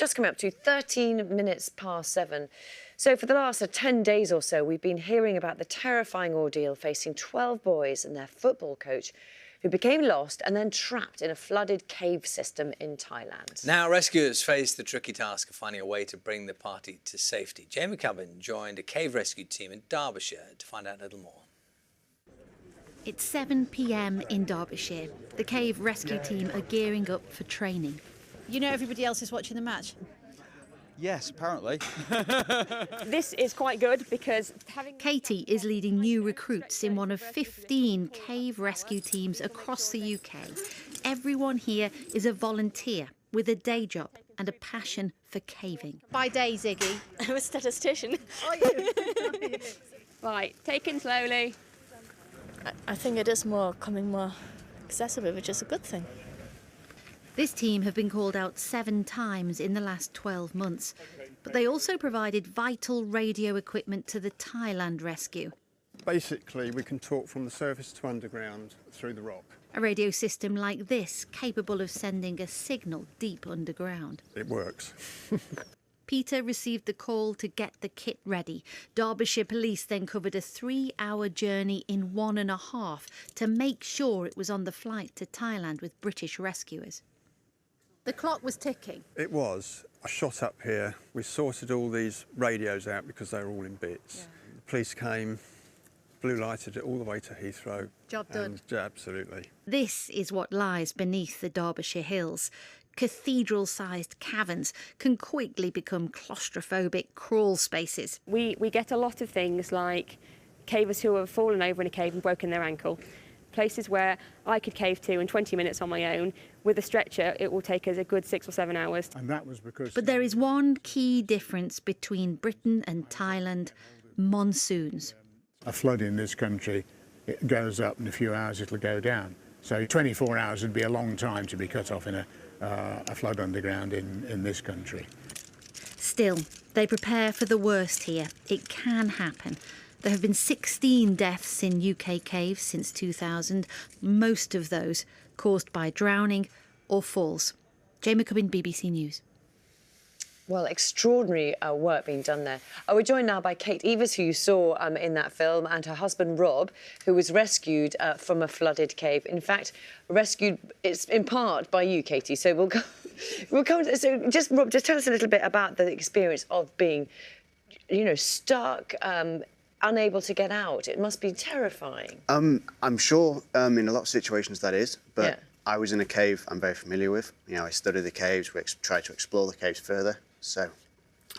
just coming up to 13 minutes past 7. So for the last 10 days or so, we've been hearing about the terrifying ordeal facing 12 boys and their football coach who became lost and then trapped in a flooded cave system in Thailand. Now rescuers face the tricky task of finding a way to bring the party to safety. Jamie Cubbin joined a cave rescue team in Derbyshire to find out a little more. It's 7 p.m. in Derbyshire. The cave rescue team are gearing up for training. You know everybody else is watching the match? Yes, apparently. This is quite good because Katie is leading new recruits in one of 15 cave rescue teams across the UK. Everyone here is a volunteer with a day job and a passion for caving. By day, Ziggy. I'm a statistician. Are you? Right, taken slowly. I think it is becoming more accessible, which is a good thing. This team have been called out 7 times in the last 12 months, but they also provided vital radio equipment to the Thailand rescue. Basically, we can talk from the surface to underground through the rock. A radio system like this, capable of sending a signal deep underground. It works. Peter received the call to get the kit ready. Derbyshire Police then covered a 3-hour journey in 1.5 to make sure it was on the flight to Thailand with British rescuers. The clock was ticking. It was. I shot up here. We sorted all these radios out because they were all in bits. Yeah. The police came, blue lighted it all the way to Heathrow. Job done. Yeah, absolutely. This is what lies beneath the Derbyshire hills. Cathedral-sized caverns can quickly become claustrophobic crawl spaces. We get a lot of things like cavers who have fallen over in a cave and broken their ankle. Places where I could cave to in 20 minutes on my own. With a stretcher, it will take us a good 6 or 7 hours. And that was because... But there is one key difference between Britain and Thailand: monsoons. A flood in this country, it goes up, in a few hours it'll go down. So 24 hours would be a long time to be cut off in a flood underground in this country. Still, they prepare for the worst here. It can happen. There have been 16 deaths in UK caves since 2000, most of those caused by drowning or falls. Jamie Cubbin, BBC News. Well, extraordinary work being done there. We're joined now by Kate Evers, who you saw in that film, and her husband Rob, who was rescued from a flooded cave. In fact, rescued, it's in part by you, Katie. So we'll come to, so just Rob, just tell us a little bit about the experience of being, stuck, unable to get out. It must be terrifying. I'm sure in a lot of situations that is, but yeah. I was in a cave I'm very familiar with. I studied the caves, we tried to explore the caves further, so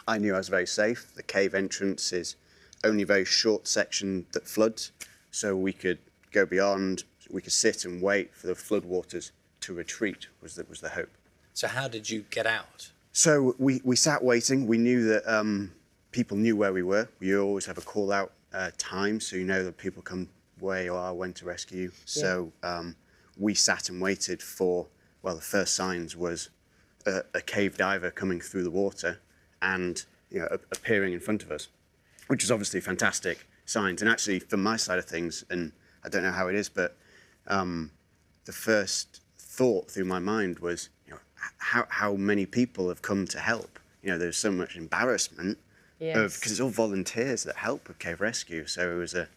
I knew I was very safe. The cave entrance is only a very short section that floods, so we could go beyond, we could sit and wait for the flood waters to retreat, was the hope. So how did you get out? So we sat waiting. We knew that people knew where we were. We always have a call-out time, so you know that people come where you are, when to rescue you. Yeah. So we sat and waited for, well, the first signs was a cave diver coming through the water and appearing in front of us, which is obviously fantastic signs. And actually, from my side of things, and I don't know how it is, but the first thought through my mind was, how many people have come to help? There's so much embarrassment. Yes. Because it's all volunteers that help with cave rescue, so it was a...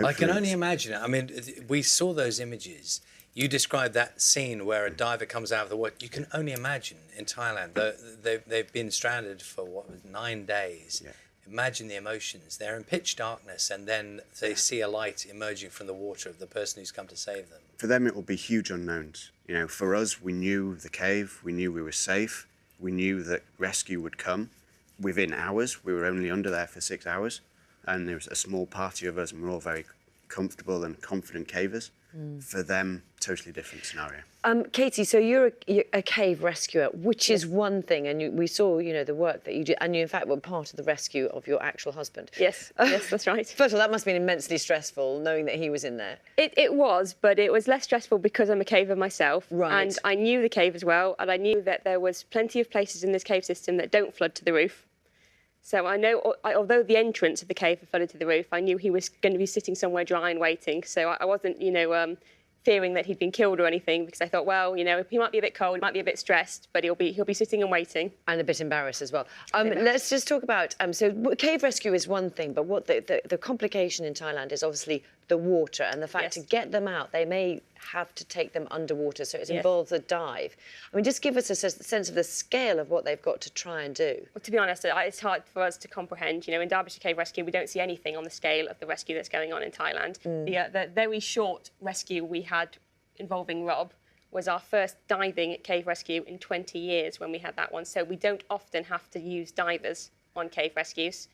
I can only imagine it. I mean, we saw those images. You described that scene where a diver comes out of the water. You can only imagine in Thailand. They've been stranded for, 9 days. Yeah. Imagine the emotions. They're in pitch darkness, and then they see a light emerging from the water of the person who's come to save them. For them, it will be huge unknowns. For us, we knew the cave. We knew we were safe. We knew that rescue would come. Within hours, we were only under there for 6 hours, and there was a small party of us, and we're all very comfortable and confident cavers. For them, totally different scenario. Katie, so you're a cave rescuer, which is one thing, and we saw, the work that you did, and you, in fact, were part of the rescue of your actual husband. Yes, yes, that's right. First of all, that must have been immensely stressful, knowing that he was in there. It was, but it was less stressful because I'm a caver myself. Right. And I knew the cave as well, and I knew that there was plenty of places in this cave system that don't flood to the roof. So I know, although the entrance of the cave had flooded to the roof, I knew he was going to be sitting somewhere dry and waiting. So I wasn't, fearing that he'd been killed or anything, because I thought, well, you know, he might be a bit cold, he might be a bit stressed, but he'll be sitting and waiting. And a bit embarrassed as well. Let's just talk about, so cave rescue is one thing, but what the complication in Thailand is obviously the water and the fact to get them out, they may have to take them underwater, so it involves a dive. I mean, just give us a sense of the scale of what they've got to try and do. Well, to be honest, it's hard for us to comprehend. You know, in Derbyshire Cave Rescue, we don't see anything on the scale of the rescue that's going on in Thailand. The very short rescue we had involving Rob was our first diving at cave rescue in 20 years when we had that one. So we don't often have to use divers on cave rescues.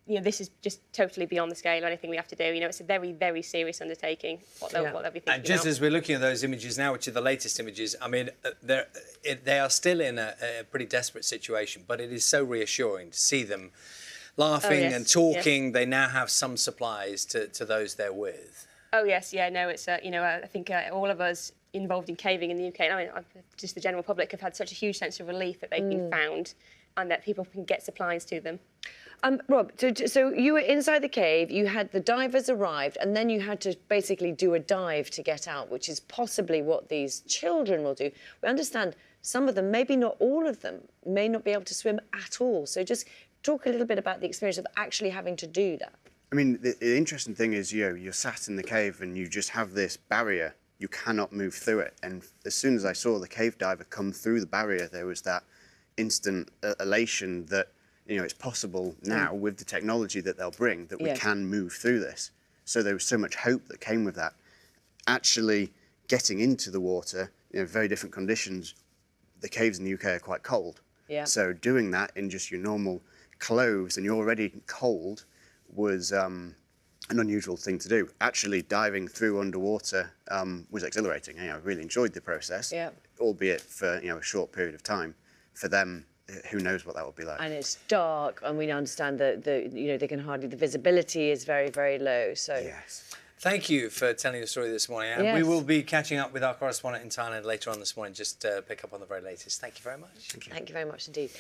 You know, this is just totally beyond the scale of anything we have to do. You know, it's a very, very serious undertaking, what they'll be thinking And just about. as we're looking at those images now, which are the latest images, I mean, they are still in a pretty desperate situation, but it is so reassuring to see them laughing and talking. They now have some supplies to those they're with. Oh, yes, yeah, no, it's, you know, I think all of us involved in caving in the UK, I mean, just the general public have had such a huge sense of relief that they've been found and that people can get supplies to them. Rob, so you were inside the cave, you had the divers arrived, and then you had to basically do a dive to get out, which is possibly what these children will do. We understand some of them, maybe not all of them, may not be able to swim at all. So just talk a little bit about the experience of actually having to do that. I mean, the interesting thing is, you know, you're sat in the cave and you just have this barrier. You cannot move through it. And as soon as I saw the cave diver come through the barrier, there was that instant elation that, you know, it's possible now with the technology that they'll bring that we can move through this. So there was so much hope that came with that. Actually getting into the water, you know, very different conditions. The caves in the UK are quite cold. Yeah. So doing that in just your normal clothes and you're already cold was an unusual thing to do. Actually diving through underwater was exhilarating. You know, I really enjoyed the process, albeit for, you know, a short period of time. For them, who knows what that would be like. And it's dark, and we understand that you know, they can hardly, the visibility is very, very low. So yes. Thank you for telling your story this morning. And we will be catching up with our correspondent in Thailand later on this morning, just to pick up on the very latest. Thank you very much. Thank you very much indeed.